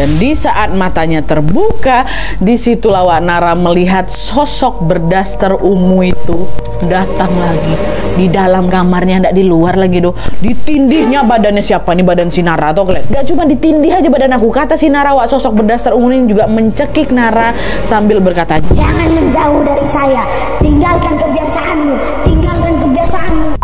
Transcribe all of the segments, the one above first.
Dan di saat matanya terbuka, disitulah Wak Nara melihat sosok berdaster ungu itu datang lagi di dalam kamarnya, ndak di luar lagi doh. Ditindihnya badannya siapa nih, badan si Nara atau kalian? Ndak cuma ditindih aja badan aku, kata si Nara, Wak, sosok berdaster ungu ini juga mencekik Nara sambil berkata, jangan menjauh dari saya, tinggalkan kebiasaanmu, tinggalkan kebiasaanmu.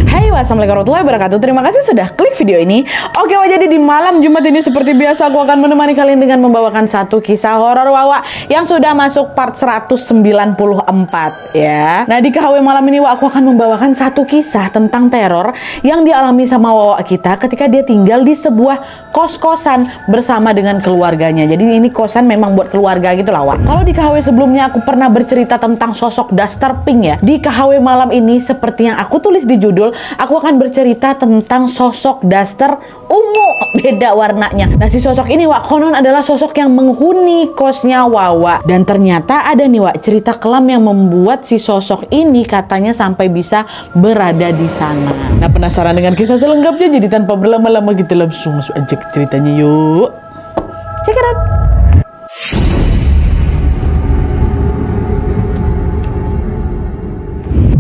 Hai, wassalamualaikum warahmatullahi wabarakatuh. Terima kasih sudah klik video ini. Oke, Wak, jadi di malam Jumat ini seperti biasa aku akan menemani kalian dengan membawakan satu kisah horor Wawa yang sudah masuk part 194 ya. Nah, di KHW malam ini Wak, aku akan membawakan satu kisah tentang teror yang dialami sama Wawa kita ketika dia tinggal di sebuah kos-kosan bersama dengan keluarganya. Jadi ini kosan memang buat keluarga gitu lah, Wak. Kalau di KHW sebelumnya aku pernah bercerita tentang sosok Daster Pink ya. Di KHW malam ini seperti yang aku tulis di judul, aku akan bercerita tentang sosok daster ungu, beda warnanya. Nah, si sosok ini Wak, konon adalah sosok yang menghuni kosnya Wawa. Dan ternyata ada nih Wak, cerita kelam yang membuat si sosok ini katanya sampai bisa berada di sana. Nah, penasaran dengan kisah selengkapnya? Jadi tanpa berlama-lama kita langsung masuk aja ke ceritanya yuk. Check it out.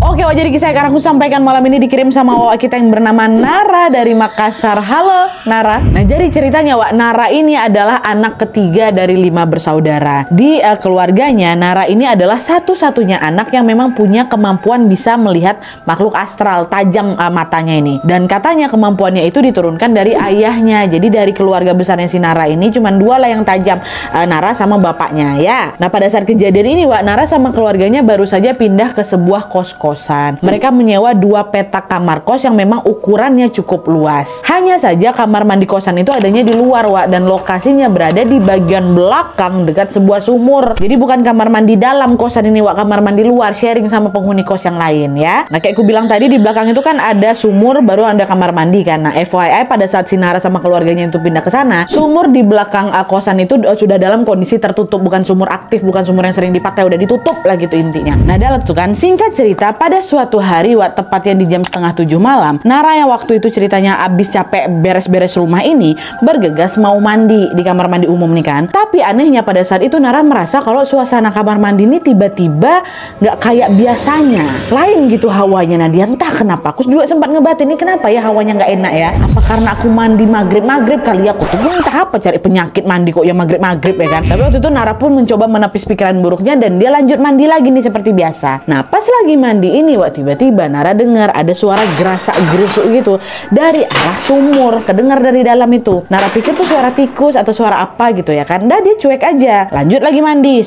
Oke, Wak, jadi kisah yang akan aku sampaikan malam ini dikirim sama Wak kita yang bernama Nara dari Makassar. Halo Nara. Nah, jadi ceritanya Wak, Nara ini adalah anak ketiga dari 5 bersaudara. Di keluarganya, Nara ini adalah satu-satunya anak yang memang punya kemampuan bisa melihat makhluk astral, tajam matanya ini. Dan katanya kemampuannya itu diturunkan dari ayahnya. Jadi dari keluarga besarnya si Nara ini cuma 2 lah yang tajam, Nara sama bapaknya ya. Nah, pada saat kejadian ini Wak, Nara sama keluarganya baru saja pindah ke sebuah kos-kosan. Mereka menyewa 2 petak kamar kos yang memang ukurannya cukup luas. Hanya saja kamar mandi kosan itu adanya di luar Wak, dan lokasinya berada di bagian belakang dekat sebuah sumur. Jadi bukan kamar mandi dalam kosan ini Wak, kamar mandi luar, sharing sama penghuni kos yang lain ya. Nah, kayak aku bilang tadi, di belakang itu kan ada sumur, baru ada kamar mandi kan. Nah, FYI pada saat si Nara sama keluarganya itu pindah ke sana, sumur di belakang kosan itu sudah dalam kondisi tertutup, bukan sumur aktif, bukan sumur yang sering dipakai, udah ditutup lah gitu intinya. Nah, dalam itu kan singkat cerita, pada suatu hari Wak, tepatnya di jam 6:30 malam, Nara yang waktu itu ceritanya abis capek beres-beres rumah ini bergegas mau mandi di kamar mandi umum nih kan. Tapi anehnya pada saat itu Nara merasa kalau suasana kamar mandi ini tiba-tiba nggak kayak biasanya, lain gitu hawanya. Nah, dia entah kenapa, aku juga sempat ngebatin nih kenapa ya hawanya nggak enak ya. Apa karena aku mandi maghrib kali ya? Aku tuh entah apa cari penyakit mandi kok ya maghrib ya kan. Tapi waktu itu Nara pun mencoba menepis pikiran buruknya dan dia lanjut mandi lagi nih seperti biasa. Nah, pas lagi mandi ini Wak, tiba-tiba Nara dengar ada suara gerasak-gerusuk gitu dari arah sumur, kedengar dari dalam itu. Nara pikir tuh suara tikus atau suara apa gitu ya kan. Dah, dia cuek aja, lanjut lagi mandi.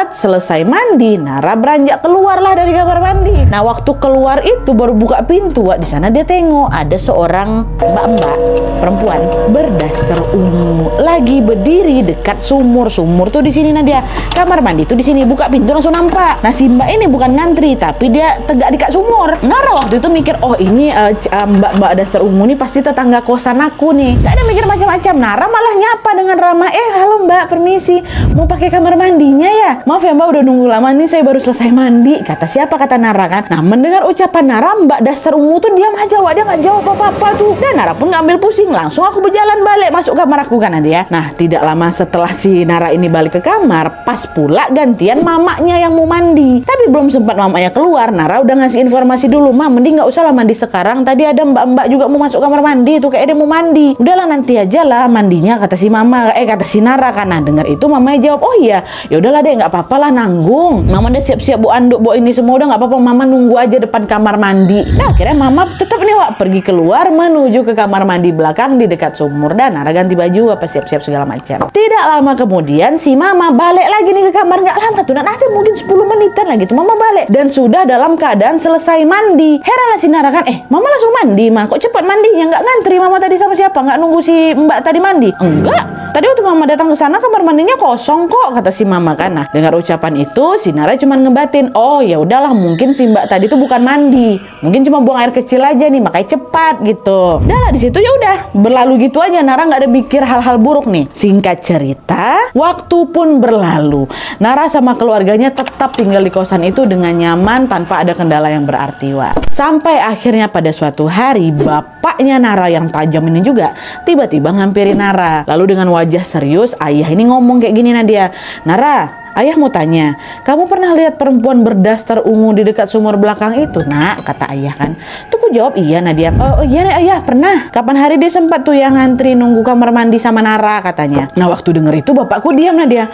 Selesai mandi, Nara beranjak keluar lah dari kamar mandi. Nah, waktu keluar itu baru buka pintu Wak, di sana dia tengok ada seorang mbak-mbak perempuan berdaster ungu lagi berdiri dekat sumur. Sumur tuh di sini, nah dia kamar mandi tuh di sini. Buka pintu langsung nampak. Nah, si mbak ini bukan ngantri tapi dia tegak dekat sumur. Nara waktu itu mikir, oh ini mbak daster ungu nih pasti tetangga kosan aku nih. Gak ada mikir macam-macam. Nara malah nyapa dengan ramah, halo mbak, permisi, mau pakai kamar mandinya ya? Maaf ya mbak, udah nunggu lama nih, saya baru selesai mandi. Kata siapa? Kata Nara kan. Nah, mendengar ucapan Nara, mbak daster ungu tuh diam aja Wak, dia nggak jawab apa-apa tuh. Dan Nara pun ngambil pusing, langsung aku berjalan balik masuk kamar aku kan dia. Nah, tidak lama setelah si Nara ini balik ke kamar, pas pula gantian mamanya yang mau mandi. Tapi belum sempat mamanya keluar, Nara udah ngasih informasi dulu, mending nggak usah lah mandi sekarang. Tadi ada mbak-mbak juga mau masuk kamar mandi tuh, kayak dia mau mandi. Udahlah nanti aja lah mandinya, kata si mama, kata si Nara kan. Nah, dengar itu mamanya jawab, oh iya, ya udahlah deh, nggak apa-apa lah, nanggung. Mama udah siap-siap bu anduk, bu ini semua, udah nggak apa-apa, mama nunggu aja depan kamar mandi. Nah, akhirnya mama tetap nih Wak pergi keluar menuju ke kamar mandi belakang di dekat sumur. Dan Nara ganti baju apa siap-siap segala macam. Tidak lama kemudian si mama balik lagi nih ke kamar. Nggak lama tuh, dan ada mungkin 10 menitan lagi tuh mama balik dan sudah dalam keadaan selesai mandi. Heranlah si Nara kan, mama langsung mandi mah, kok cepat mandinya, nggak ngantri mama tadi sama siapa, nggak nunggu si mbak tadi mandi? Enggak, tadi waktu mama datang ke sana kamar mandinya kosong kok, kata si mama kan. Nah, dengar ucapan itu si Nara cuma ngebatin, oh ya udahlah, mungkin si mbak tadi tuh bukan mandi, mungkin cuma buang air kecil aja nih, makanya cepat gitu. Udah lah, di situ ya udah berlalu gitu aja. Nara nggak ada mikir hal-hal buruk nih. Singkat cerita, waktu pun berlalu. Nara sama keluarganya tetap tinggal di kosan itu dengan nyaman tanpa ada kendala yang berarti, Wak. Sampai akhirnya pada suatu hari bapaknya Nara yang tajam ini juga tiba-tiba ngampiri Nara. Lalu dengan wajah serius ayah ini ngomong kayak gini, Nadia. Nara, ayah mau tanya, kamu pernah lihat perempuan berdaster ungu di dekat sumur belakang itu, Nak? Kata ayah kan. Tuh ku jawab, iya Nadia. Oh iya ayah, pernah. Kapan hari dia sempat tuh yang ngantri nunggu kamar mandi sama Nara katanya. Nah waktu denger itu bapakku diam, Nadia.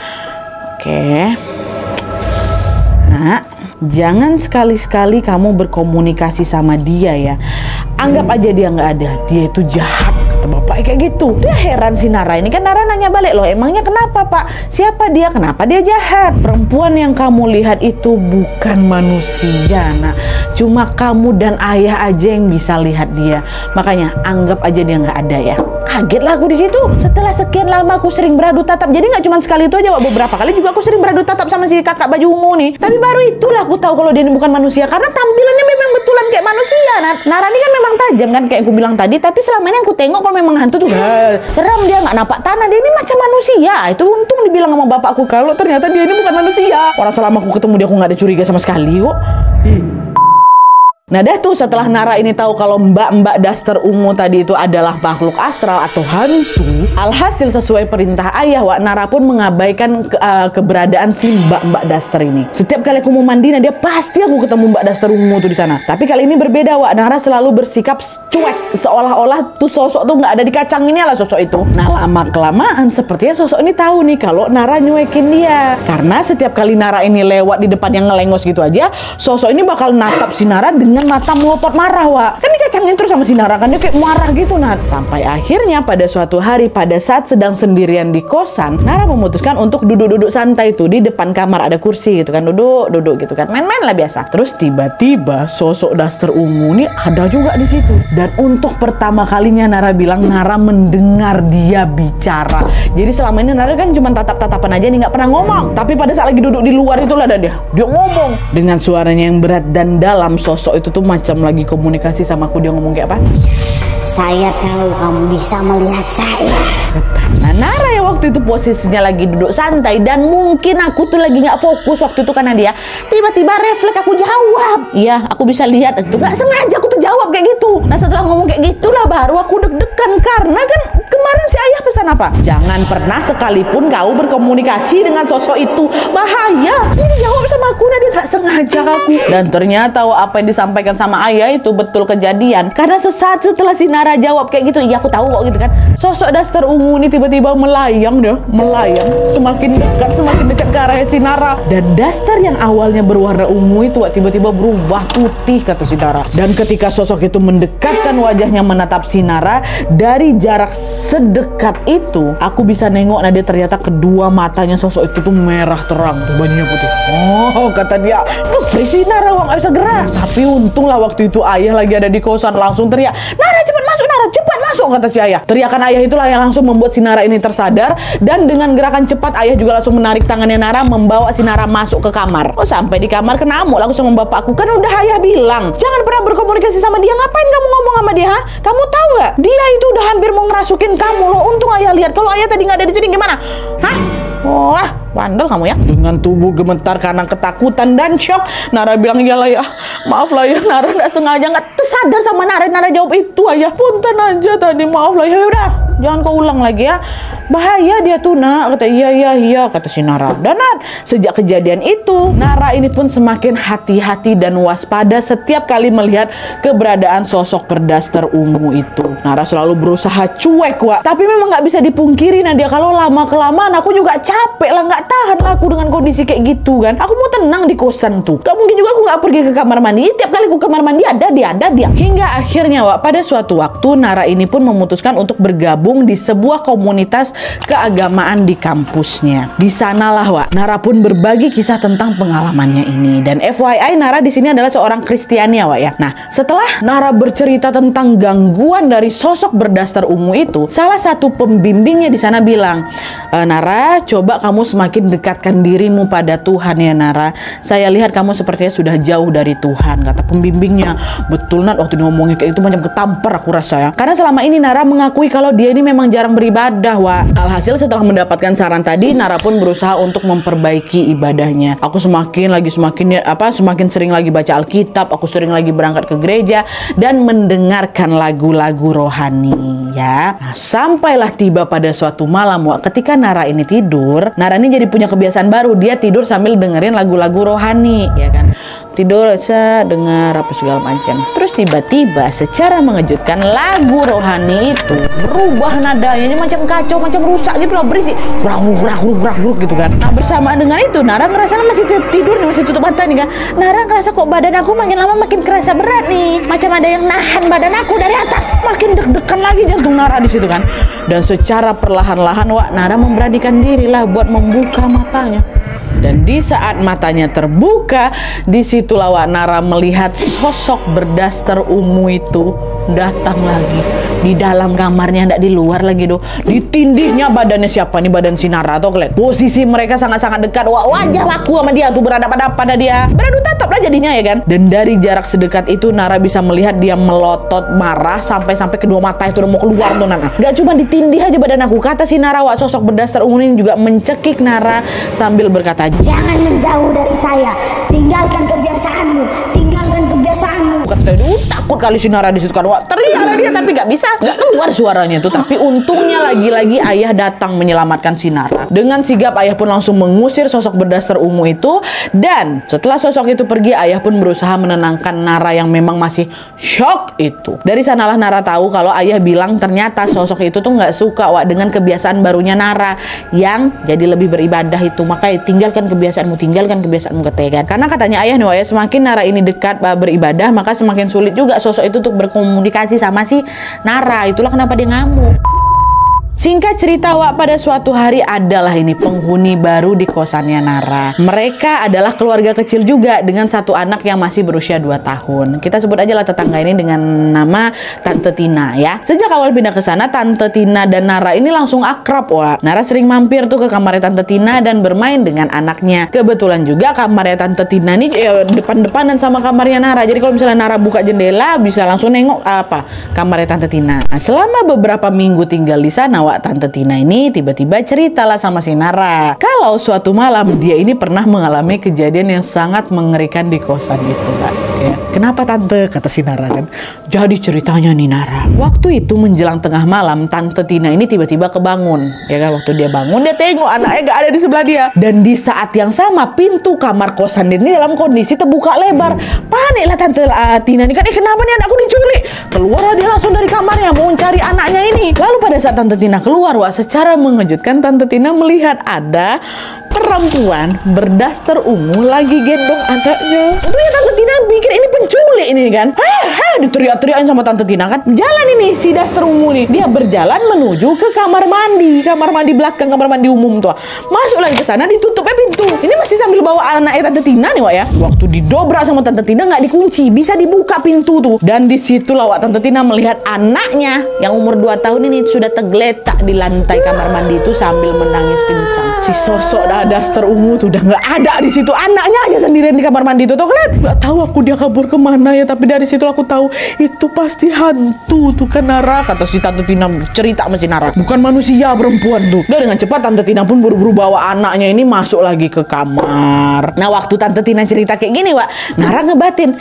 Oke. Nak, jangan sekali-sekali kamu berkomunikasi sama dia ya. Anggap aja dia nggak ada. Dia itu jahat. Kata bapak kayak gitu. Dia heran si Nara ini kan. Nara nanya balik, loh emangnya kenapa Pak? Siapa dia? Kenapa dia jahat? Perempuan yang kamu lihat itu bukan manusia, Nak. Cuma kamu dan ayah aja yang bisa lihat dia. Makanya anggap aja dia nggak ada ya. Kaget lah aku di situ. Setelah sekian lama aku sering beradu tatap. Jadi nggak cuma sekali itu aja, beberapa kali juga aku sering beradu tatap sama si kakak baju ungu nih. Tapi baru itulah aku tahu kalau dia ini bukan manusia, karena tampilannya memang betulan kayak manusia. Nara ini kan memang tajam kan kayak aku bilang tadi. Tapi selama ini aku tengok kalau memang hantu tuh seram, dia nggak napak tanah. Dia ini macam manusia. Itu untung dibilang sama bapakku kalau ternyata dia ini bukan manusia. Orang selama aku ketemu dia aku nggak ada curiga sama sekali kok. Nah dah tuh setelah Nara ini tahu kalau mbak-mbak daster ungu tadi itu adalah makhluk astral atau hantu, alhasil sesuai perintah ayah, Wak, Nara pun mengabaikan keberadaan si mbak-mbak daster ini. Setiap kali aku mau mandi, nah dia pasti aku ketemu mbak daster ungu tuh di sana. Tapi kali ini berbeda, Wak. Nara selalu bersikap cuek, seolah-olah tuh sosok tuh nggak ada di kacang ini lah sosok itu. Nah lama kelamaan sepertinya sosok ini tahu nih kalau Nara nyuekin dia. Karena setiap kali Nara ini lewat di depan yang ngelengos gitu aja, sosok ini bakal natap si Nara dengan mata melotot marah, Wak. Kan dikacangin terus sama si Nara kan, dia kayak marah gitu, Nat. Sampai akhirnya pada suatu hari pada saat sedang sendirian di kosan, Nara memutuskan untuk duduk-duduk santai tuh di depan kamar, ada kursi gitu kan, duduk gitu kan, main-main lah biasa. Terus tiba-tiba sosok daster ungu nih ada juga di situ. Dan untuk pertama kalinya Nara bilang Nara mendengar dia bicara. Jadi selama ini Nara kan cuma tatap-tatapan aja nih, nggak pernah ngomong. Tapi pada saat lagi duduk di luar itulah ada dia ngomong dengan suaranya yang berat dan dalam. Sosok itu tuh macam lagi komunikasi sama aku. Dia ngomong kayak apa? Saya tahu kamu bisa melihat saya. Nah Nara ya waktu itu posisinya lagi duduk santai dan mungkin aku tuh lagi nggak fokus waktu itu karena dia tiba-tiba refleks aku jawab. Iya, aku bisa lihat itu, nggak sengaja aku tuh jawab kayak gitu. Nah setelah ngomong kayak gitulah baru aku deg-degan karena kan kemarin si ayah pesan apa? Jangan pernah sekalipun kau berkomunikasi dengan sosok itu, bahaya. Ini jawab sama aku, nah dia nggak sengaja aku. Dan ternyata apa yang disampaikan sama ayah itu betul kejadian. Karena sesaat setelah si Nara jawab kayak gitu, iya aku tahu kok gitu kan. Sosok daster ungu ini tiba-tiba melayang semakin dekat ke arah si Nara. Dan daster yang awalnya berwarna ungu itu tiba-tiba berubah putih kata si Nara. Dan ketika sosok itu mendekatkan wajahnya menatap si Nara dari jarak sedekat itu, aku bisa nengok dia ternyata kedua matanya sosok itu tuh merah terang, tuh bajunya putih. Oh kata dia, freeze si Nara nggak bisa gerak. Tapi untunglah waktu itu ayah lagi ada di kosan, langsung teriak, Nara cepat masuk, Nara cepat masuk kata si ayah. Teriakan ayah itulah yang langsung membuat si Nara ini tersadar, dan dengan gerakan cepat ayah juga langsung menarik tangannya Nara membawa si Nara masuk ke kamar. Oh sampai di kamar kenamuk lagu sama bapakku, kan udah ayah bilang jangan pernah berkomunikasi sama dia. Ngapain kamu ngomong sama dia? Kamu tahu nggak? Dia itu udah hampir mau ngerasukin kamu loh. Untung ayah lihat, kalau ayah tadi nggak ada di sini gimana? Hah? Wah, bandel kamu ya. Dengan tubuh gemetar karena ketakutan dan shock, Nara bilang, iyalah ya, maaf lah ya, Nara nggak sengaja, nggak tersadar sama Nara. Nara jawab itu, ayah punten aja tadi, maaf lah ya. Udah, jangan kau ulang lagi ya, bahaya dia tuh Nak. Kata iya kata si Nara. Dan sejak kejadian itu Nara ini pun semakin hati-hati dan waspada setiap kali melihat keberadaan sosok berdaster ungu itu. Nara selalu berusaha cuek, Wak. Tapi memang nggak bisa dipungkiri Nadia, kalau lama kelamaan aku juga capek lah, nggak tahan lah aku dengan kondisi kayak gitu kan. Aku mau tenang di kosan tuh, gak mungkin juga aku nggak pergi ke kamar mandi. Tiap kali aku ke kamar mandi ada dia. Hingga akhirnya, Wak, pada suatu waktu Nara ini pun memutuskan untuk bergabung di sebuah komunitas keagamaan di kampusnya. Di sanalah, Wak, Nara pun berbagi kisah tentang pengalamannya ini. Dan FYI, Nara di sini adalah seorang Kristiani ya, Wak ya. Nah, setelah Nara bercerita tentang gangguan dari sosok berdaster ungu itu, salah satu pembimbingnya di sana bilang, Nara, coba kamu semakin dekatkan dirimu pada Tuhan ya Nara. Saya lihat kamu sepertinya sudah udah jauh dari Tuhan, kata pembimbingnya. Betul Nat, waktu ngomongnya kayak itu macam ketampar aku rasa ya. Karena selama ini Nara mengakui kalau dia ini memang jarang beribadah, Wak. Alhasil setelah mendapatkan saran tadi, Nara pun berusaha untuk memperbaiki ibadahnya. Aku semakin sering lagi baca Alkitab, aku sering lagi berangkat ke gereja dan mendengarkan lagu-lagu rohani ya. Nah, sampailah tiba pada suatu malam, Wak, ketika Nara ini tidur. Nara ini jadi punya kebiasaan baru, dia tidur sambil dengerin lagu-lagu rohani ya kan. Tidur dengar apa segala macam. Terus tiba-tiba secara mengejutkan lagu rohani itu berubah nadanya, ini macam kacau, macam rusak gitu loh, berisi grah-grah gitu kan. Nah, bersamaan dengan itu Nara ngerasa masih tidur nih, masih tutup mata nih kan. Nara ngerasa kok badan aku makin lama makin kerasa berat nih, macam ada yang nahan badan aku dari atas. Makin deg-degan lagi jantung Nara di situ kan. Dan secara perlahan-lahan Wak, Nara memberanikan diri lah buat membuka matanya. Dan di saat matanya terbuka, disitulah Wak, Nara melihat sosok berdaster ungu itu datang lagi di dalam kamarnya, ndak di luar lagi doh. Ditindihnya badannya siapa nih? Badan si Nara atau kalian? Posisi mereka sangat-sangat dekat. Wah, wajah aku sama dia tuh berhadapan pada dia. Beradu tatap lah jadinya ya kan. Dan dari jarak sedekat itu Nara bisa melihat dia melotot marah sampai kedua mata itu udah mau keluar tuh Nara. Gak cuma ditindih aja badan aku, kata si Nara, Wak, sosok berdaster ungu ini juga mencekik Nara sambil berkata, jangan menjauh dari saya, tinggalkan kebiasaanmu, tinggalkan kebiasaanmu. Kata dia, takut kali si Nara disitu kan. Wah, teriak dia tapi gak bisa, gak keluar suaranya tuh. Tapi untungnya lagi-lagi ayah datang menyelamatkan si Nara. Dengan sigap ayah pun langsung mengusir sosok berdaster ungu itu. Dan setelah sosok itu pergi, ayah pun berusaha menenangkan Nara yang memang masih shock itu. Dari sanalah Nara tahu kalau ayah bilang ternyata sosok itu tuh gak suka, Wak, dengan kebiasaan barunya Nara yang jadi lebih beribadah itu. Makanya tinggalkan kebiasaanmu katanya. Karena katanya ayah nih, Wak, ya, semakin Nara ini dekat beribadah, maka semakin sulit juga sosok itu untuk berkomunikasi sama si Nara. Itulah kenapa dia ngamuk. Singkat cerita, Wak, pada suatu hari adalah ini penghuni baru di kosannya Nara. Mereka adalah keluarga kecil juga dengan satu anak yang masih berusia 2 tahun. Kita sebut aja lah tetangga ini dengan nama Tante Tina ya. Sejak awal pindah ke sana, Tante Tina dan Nara ini langsung akrab, Wak. Nara sering mampir tuh ke kamarnya Tante Tina dan bermain dengan anaknya. Kebetulan juga kamarnya Tante Tina ini depan-depanan sama kamarnya Nara. Jadi kalau misalnya Nara buka jendela bisa langsung nengok kamarnya Tante Tina. Nah, selama beberapa minggu tinggal di sana, Wak, Tante Tina ini tiba-tiba ceritalah sama si Nara kalau suatu malam dia ini pernah mengalami kejadian yang sangat mengerikan di kosan itu kan ya. Kenapa Tante? Kata si Nara kan. Jadi ceritanya nih Nara, waktu itu menjelang tengah malam Tante Tina ini tiba-tiba kebangun ya kan. Waktu dia bangun dia tengok anaknya gak ada di sebelah dia. Dan di saat yang sama pintu kamar kosan dia ini dalam kondisi terbuka lebar. Paniklah Tante Tina ini kan, kenapa nih anakku diculik? Keluar dia langsung dari kamarnya mau mencari anaknya ini. Lalu pada saat Tante Tina keluar, Wak, secara mengejutkan Tante Tina melihat ada perempuan berdaster ungu lagi gendong anaknya. Tentunya Tante Tina pikir ini penculik ini kan. Diteriak-teriakin sama Tante Tina kan. Jalan ini si daster ungu nih. Dia berjalan menuju ke kamar mandi belakang, kamar mandi umum tuh. Masuk lagi ke sana, ditutupnya pintu. Ini masih sambil bawa anaknya Tante Tina nih, Wak, ya. Waktu didobrak sama Tante Tina nggak dikunci, bisa dibuka pintu tuh. Dan disitulah, Wak, Tante Tina melihat anaknya yang umur 2 tahun ini sudah tergeletak di lantai kamar mandi itu sambil menangis kencang. Si sosok daster ungu tuh udah nggak ada di situ. Anaknya aja sendirian di kamar mandi itu tuh kalian. Nggak tahu aku dia kabur kemana ya. Tapi dari situ aku tahu itu pasti hantu tuh kan Nara. Kata si Tante Tina cerita sama si Nara. Bukan manusia, perempuan tuh. Dan dengan cepat Tante Tina pun buru-buru bawa anaknya ini masuk lagi ke kamar. Nah, waktu Tante Tina cerita kayak gini, Wak, Nara ngebatin.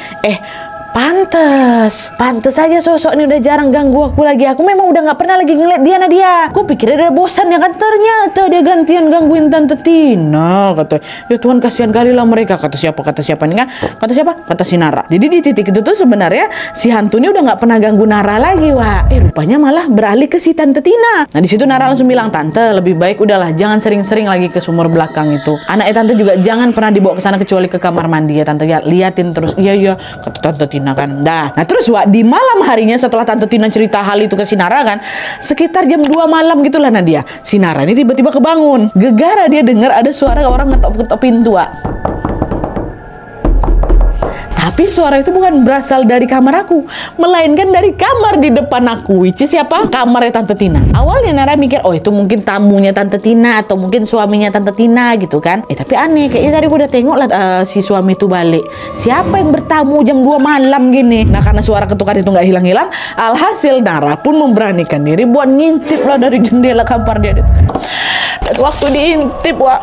Pantes aja sosok ini udah jarang ganggu aku lagi. Aku memang udah gak pernah lagi ngeliat dia Nadia. Aku pikirnya udah bosan ya kan. Ternyata dia gantian gangguin Tante Tina. Kata, ya Tuhan kasihan kali lah mereka. Kata siapa nih kan? Kata siapa? Kata si Nara. Jadi di titik itu tuh sebenarnya si hantu ini udah gak pernah ganggu Nara lagi, Wak. Rupanya malah beralih ke si Tante Tina. Nah, di situ Nara langsung bilang, Tante, lebih baik udahlah jangan sering-sering lagi ke sumur belakang itu. Anaknya Tante juga jangan pernah dibawa ke sana kecuali ke kamar mandi ya Tante. Ya, liatin terus. Iya, kata Tante Tina kan. Nah terus, Wak, di malam harinya setelah Tante Tina cerita hal itu ke si Nara kan, sekitar jam 2 malam gitulah Nadia, si Nara ini tiba-tiba kebangun. Gegara dia dengar ada suara orang ngetok-ngetok pintu, Wak. Tapi suara itu bukan berasal dari kamar aku, melainkan dari kamar di depan aku. Which is siapa? Kamarnya Tante Tina. Awalnya Nara mikir, oh itu mungkin tamunya Tante Tina atau mungkin suaminya Tante Tina gitu kan. Tapi aneh, kayaknya tadi aku udah tengok lah si suami itu balik. Siapa yang bertamu jam 2 malam gini? Nah karena suara ketukan itu nggak hilang-hilang, alhasil Nara pun memberanikan diri buat ngintip lah dari jendela kamar dia gitu kan. Dan waktu diintip, wah,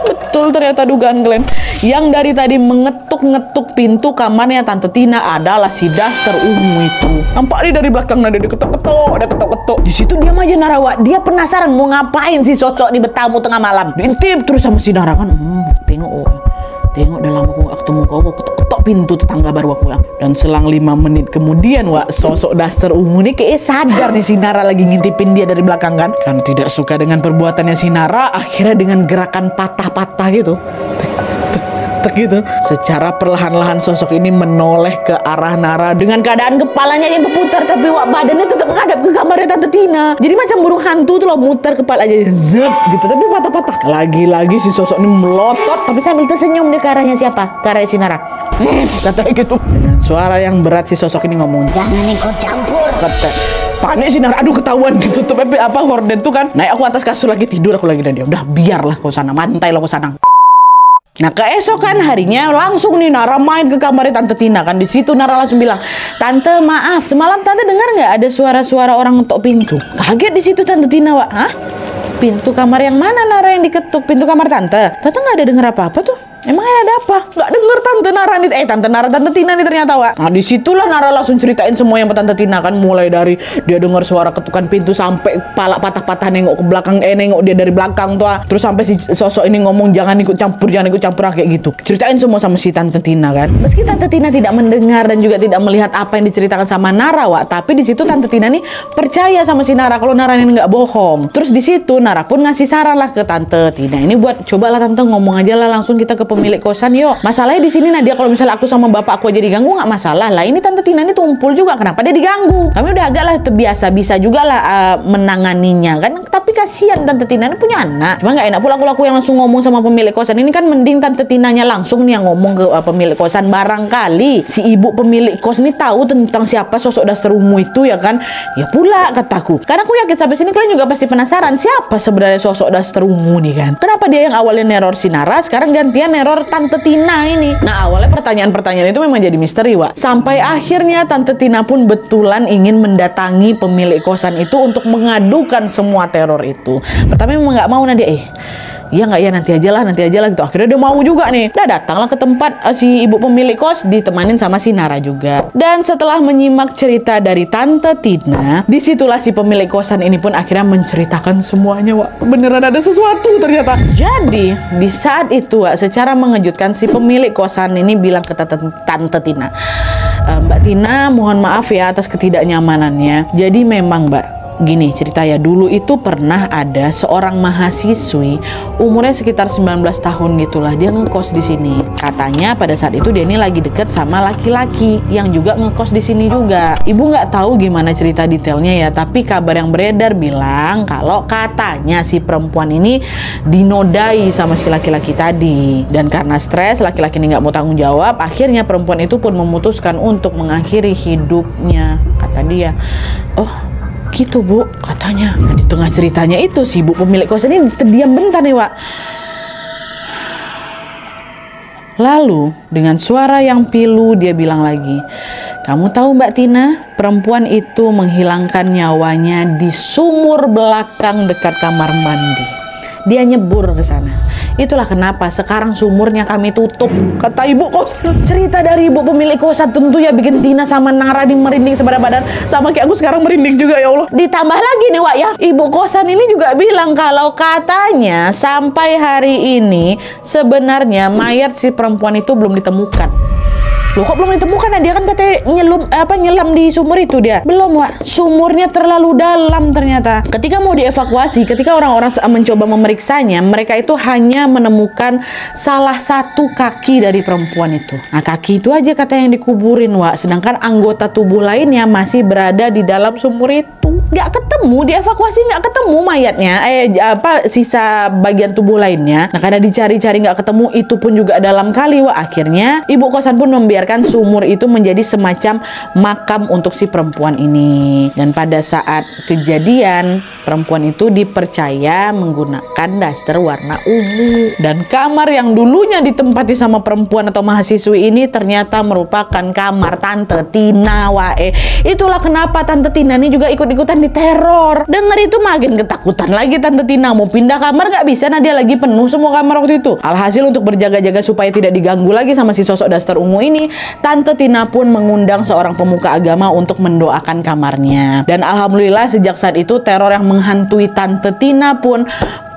betul ternyata dugaan kalian. Yang dari tadi mengetuk-ngetuk pintu kamarnya Tante Tina adalah si daster ungu itu. Nampak dia dari belakang, dia ketok-ketok. Di situ diam aja Nara, wak. Dia penasaran mau ngapain si sosok di bertamu tengah malam. Diintip terus sama si Nara kan. Tengok dalam aku gak ketemu kau, ketok-ketok pintu tetangga baru aku yang. Dan selang 5 menit kemudian, wak, sosok daster ungu ini kayak sadar nih si Nara lagi ngintipin dia dari belakang kan. Kan tidak suka dengan perbuatannya si Nara, akhirnya dengan gerakan patah-patah gitu, gitu, secara perlahan-lahan sosok ini menoleh ke arah Nara dengan keadaan kepalanya yang berputar, tapi wak, badannya tetap menghadap ke kamarnya Tante Tina. Jadi macam burung hantu tuh loh, muter kepala aja zep gitu, tapi patah-patah. Lagi-lagi si sosok ini melotot tapi sambil tersenyum dia ke arahnya siapa? Ke arahnya si Nara. Katanya gitu. Dengan suara yang berat si sosok ini ngomong, Jangan ikut campur. kata. Panik si Nara, aduh ketahuan gitu tuh, apa horden tuh kan. Naik aku atas kasur lagi tidur, aku lagi dan dia, udah biarlah kau sana, mantai lah kau sana. Nah keesokan harinya langsung nih Nara main ke kamarnya Tante Tina kan. Di situ Nara langsung bilang, Tante maaf, semalam Tante dengar nggak ada suara-suara orang ngetok pintu? Kaget di situ Tante Tina, wak. Hah? Pintu kamar yang mana Nara yang diketuk? Pintu kamar Tante? Tante nggak ada dengar apa-apa tuh. Emangnya ada apa? Nggak denger Tante Nara nih, Tante Tina nih ternyata, wak. Nah disitulah Nara langsung ceritain semua yang Tante Tina kan, mulai dari dia dengar suara ketukan pintu sampai pala patah-patah nengok ke belakang, nengok dia dari belakang tuh, terus sampai si sosok ini ngomong jangan ikut campur kayak gitu. Ceritain semua sama si Tante Tina kan. Meski Tante Tina tidak mendengar dan juga tidak melihat apa yang diceritakan sama Nara, wak, tapi di situ Tante Tina nih percaya sama si Nara kalau Nara ini nggak bohong. Terus di situ Nara pun ngasih saran lah ke Tante Tina ini buat cobalah Tante ngomong aja lah langsung kita ke pemilik kosan yuk. Masalahnya di sini Nadia, kalau misalnya aku sama bapak aku aja diganggu nggak masalah lah. Ini Tante Tina ini tumpul juga, kenapa dia diganggu? Kami udah agak lah terbiasa, bisa juga lah menanganinya kan. Tapi kasihan Tante Tina ini punya anak. Cuma nggak enak pula aku yang langsung ngomong sama pemilik kosan ini kan, mending Tante Tinanya langsung nih yang ngomong ke pemilik kosan. Barangkali si ibu pemilik kos ini tahu tentang siapa sosok daster ungu itu ya kan. Ya pula kataku. Karena aku yakin sampai sini kalian juga pasti penasaran siapa sebenarnya sosok daster ungu nih kan. Kenapa dia yang awalnya neror si Nara sekarang gantian neror Tante Tina ini. Nah awalnya pertanyaan-pertanyaan itu memang jadi misteri, wak. Sampai akhirnya Tante Tina pun betulan ingin mendatangi pemilik kosan itu untuk mengadukan semua teror itu. Pertama memang nggak mau Nadia, iya nggak ya nanti aja lah gitu. Akhirnya dia mau juga nih. Nah datanglah ke tempat si ibu pemilik kos ditemanin sama si Nara juga. Dan setelah menyimak cerita dari Tante Tina, disitulah si pemilik kosan ini pun akhirnya menceritakan semuanya, wak. Beneran ada sesuatu ternyata. Jadi di saat itu, wak, secara mengejutkan si pemilik kosan ini bilang ke Tante Tina, Mbak Tina mohon maaf ya atas ketidaknyamanannya. Jadi memang Mbak, gini cerita ya, dulu itu pernah ada seorang mahasiswi umurnya sekitar 19 tahun gitulah, dia ngekos di sini. Katanya pada saat itu dia ini lagi deket sama laki-laki yang juga ngekos di sini juga. Ibu nggak tahu gimana cerita detailnya ya, tapi kabar yang beredar bilang kalau katanya si perempuan ini dinodai sama si laki-laki tadi, dan karena stres laki-laki ini nggak mau tanggung jawab, akhirnya perempuan itu pun memutuskan untuk mengakhiri hidupnya, kata dia. Oh gitu Bu, katanya. Nah di tengah ceritanya itu si ibu pemilik kosan ini terdiam bentar nih, wak. Lalu dengan suara yang pilu dia bilang lagi, kamu tahu Mbak Tina, perempuan itu menghilangkan nyawanya di sumur belakang dekat kamar mandi. Dia nyebur ke sana. Itulah kenapa sekarang sumurnya kami tutup, kata ibu kosan. Cerita dari ibu pemilik kosan tentu ya bikin Tina sama Nara di merinding sebadan badan. Sama kayak aku sekarang merinding juga, ya Allah. Ditambah lagi nih, wak, ya, ibu kosan ini juga bilang kalau katanya sampai hari ini sebenarnya mayat si perempuan itu belum ditemukan. Loh kok belum ditemukan? Dia kan katanya nyelam di sumur itu dia. Belum, wak. Sumurnya terlalu dalam ternyata. Ketika mau dievakuasi, ketika orang-orang mencoba memeriksanya, mereka itu hanya menemukan salah satu kaki dari perempuan itu. Nah kaki itu aja kata yang dikuburin, wak. Sedangkan anggota tubuh lainnya masih berada di dalam sumur itu. nggak ketemu, dievakuasi nggak ketemu mayatnya, sisa bagian tubuh lainnya. Nah karena dicari-cari nggak ketemu, itu pun juga dalam kali. Wah, akhirnya ibu kosan pun membiarkan sumur itu menjadi semacam makam untuk si perempuan ini. Dan pada saat kejadian, perempuan itu dipercaya menggunakan daster warna ungu. Dan kamar yang dulunya ditempati sama perempuan atau mahasiswi ini ternyata merupakan kamar Tante Tina. Itulah kenapa Tante Tina ini juga ikut-ikutan diteror. Dengar itu makin ketakutan lagi Tante Tina. Mau pindah kamar nggak bisa, nah dia lagi penuh semua kamar waktu itu. Alhasil untuk berjaga-jaga supaya tidak diganggu lagi sama si sosok daster ungu ini, Tante Tina pun mengundang seorang pemuka agama untuk mendoakan kamarnya. Dan alhamdulillah sejak saat itu teror yang menghantui Tante Tina pun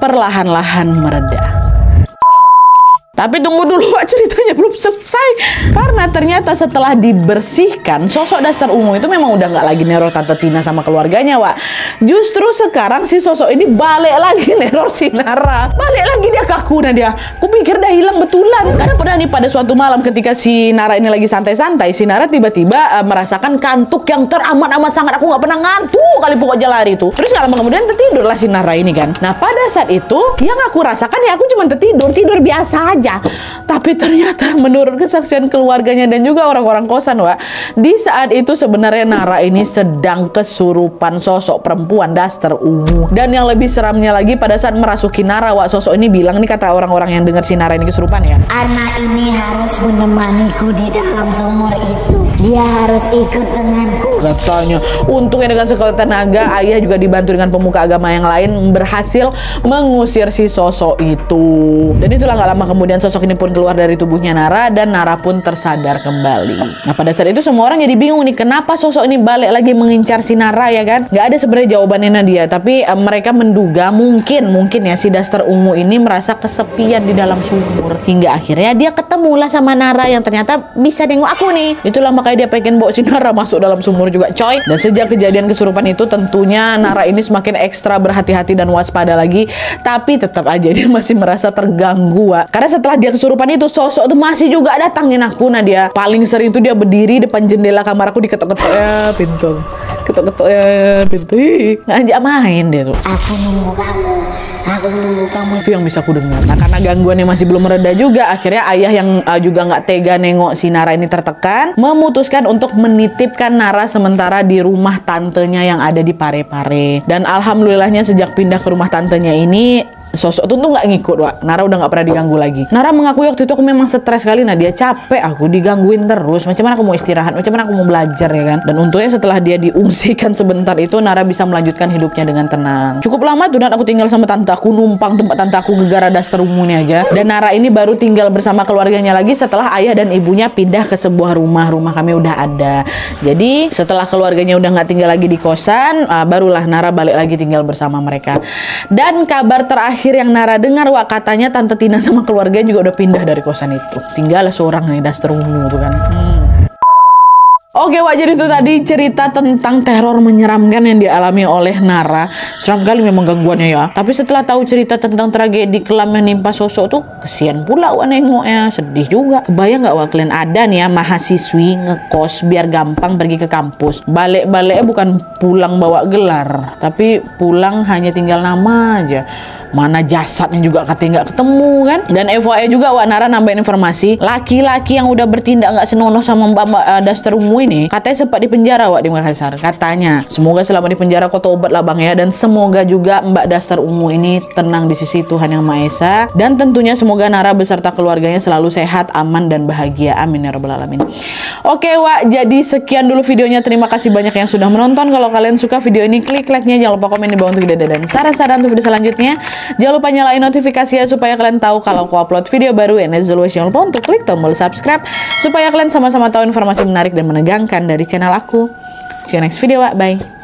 perlahan-lahan mereda. Tapi tunggu dulu, Wak, ceritanya belum selesai. Karena ternyata setelah dibersihkan, sosok daster ungu itu memang udah nggak lagi neror Tante Tina sama keluarganya, Wak. Justru sekarang si sosok ini balik lagi neror si Nara. Balik lagi dia kaku. Nah dia, kupikir dah hilang betulan. Karena pernah nih pada suatu malam ketika si Nara ini lagi santai-santai, si Nara tiba-tiba merasakan kantuk yang teramat-amat sangat. Aku nggak pernah ngantuk kali pokoknya lari itu. Terus nggak lama kemudian tertidurlah si Nara ini kan. Nah pada saat itu yang aku rasakan ya aku cuma tidur biasa aja. Tapi ternyata menurut kesaksian keluarganya dan juga orang-orang kosan, Wak, di saat itu sebenarnya Nara ini sedang kesurupan sosok perempuan daster ungu. Dan yang lebih seramnya lagi, pada saat merasuki Nara, Wak, sosok ini bilang, ini kata orang-orang yang dengar si Nara ini kesurupan ya, anak ini harus menemaniku di dalam sumur itu. Dia harus ikut denganku. Katanya. Untungnya dengan sekuat tenaga, ayah juga dibantu dengan pemuka agama yang lain berhasil mengusir si sosok itu. Dan itulah gak lama kemudian sosok ini pun keluar dari tubuhnya Nara dan Nara pun tersadar kembali. Nah pada saat itu semua orang jadi bingung nih, kenapa sosok ini balik lagi mengincar si Nara ya kan? Gak ada sebenarnya jawabannya Nadia, tapi mereka menduga mungkin ya si daster ungu ini merasa kesepian di dalam sumur. Hingga akhirnya dia ketemulah sama Nara yang ternyata bisa nengok aku nih. Itulah makanya dia pengen bawa si Nara masuk dalam sumur juga, coy. Dan sejak kejadian kesurupan itu tentunya Nara ini semakin ekstra berhati-hati dan waspada lagi. Tapi tetap aja dia masih merasa terganggu, Wak. Karena setelah dia kesurupan itu, sosok tuh masih juga datangin aku. Nah dia paling sering tuh dia berdiri depan jendela kamar aku, diketok-ketok ya pintu, ketok-ketok ya pintu, ngajak main dia tuh. Aku nunggu kamu. Itu yang bisa aku dengar. Nah karena gangguannya masih belum mereda juga, akhirnya ayah yang juga nggak tega nengok si Nara ini tertekan, memutuskan untuk menitipkan Nara sementara di rumah tantenya yang ada di Parepare. Dan alhamdulillahnya sejak pindah ke rumah tantenya ini, sosok itu tuh nggak ngikut, Wak. Nara udah nggak pernah diganggu lagi. Nara mengakui waktu itu aku memang stres sekali. Nah dia capek aku digangguin terus. Macam mana aku mau istirahat, macam mana aku mau belajar ya kan. Dan untungnya setelah dia diungsikan sebentar itu, Nara bisa melanjutkan hidupnya dengan tenang. Cukup lama tuh dan aku tinggal sama tante aku, numpang tempat tante aku gegara daster ungunya aja. Dan Nara ini baru tinggal bersama keluarganya lagi setelah ayah dan ibunya pindah ke sebuah rumah kami udah ada. Jadi setelah keluarganya udah nggak tinggal lagi di kosan, barulah Nara balik lagi tinggal bersama mereka. Dan kabar terakhir yang Nara dengar, Wak, katanya Tante Tina sama keluarganya juga udah pindah dari kosan itu. Tinggal seorang nih daster ungu tuh kan. Oke, Wak, jadi itu tadi cerita tentang teror menyeramkan yang dialami oleh Nara. Seram kali memang gangguannya ya. Tapi setelah tahu cerita tentang tragedi kelam yang nimpa sosok tuh, kesian pula Wak nengoknya. Sedih juga. Kebayang nggak, Wak, kalian ada nih ya mahasiswi ngekos biar gampang pergi ke kampus. Balik-baliknya bukan pulang bawa gelar, tapi pulang hanya tinggal nama aja. Mana jasadnya juga katanya nggak ketemu kan. Dan FYI juga, Wak, Nara nambahin informasi, laki-laki yang udah bertindak nggak senonoh sama mbak daster ungu ini katanya sempat dipenjara, Wak, di Makassar. Katanya semoga selama di penjara kau tobat lah Bang ya. Dan semoga juga mbak daster ungu ini tenang di sisi Tuhan Yang Maha Esa. Dan tentunya semoga Nara beserta keluarganya selalu sehat, aman, dan bahagia. Amin ya rabbal alamin. Oke, Wak, jadi sekian dulu videonya. Terima kasih banyak yang sudah menonton. Kalau kalian suka video ini, klik like-nya. Jangan lupa komen di bawah untuk ide dan saran-saran untuk video selanjutnya. Jangan lupa nyalain notifikasinya supaya kalian tahu kalau aku upload video baru. And as always, jangan lupa untuk klik tombol subscribe supaya kalian sama-sama tahu informasi menarik dan menegangkan dari channel aku. See you next video, Wak. Bye.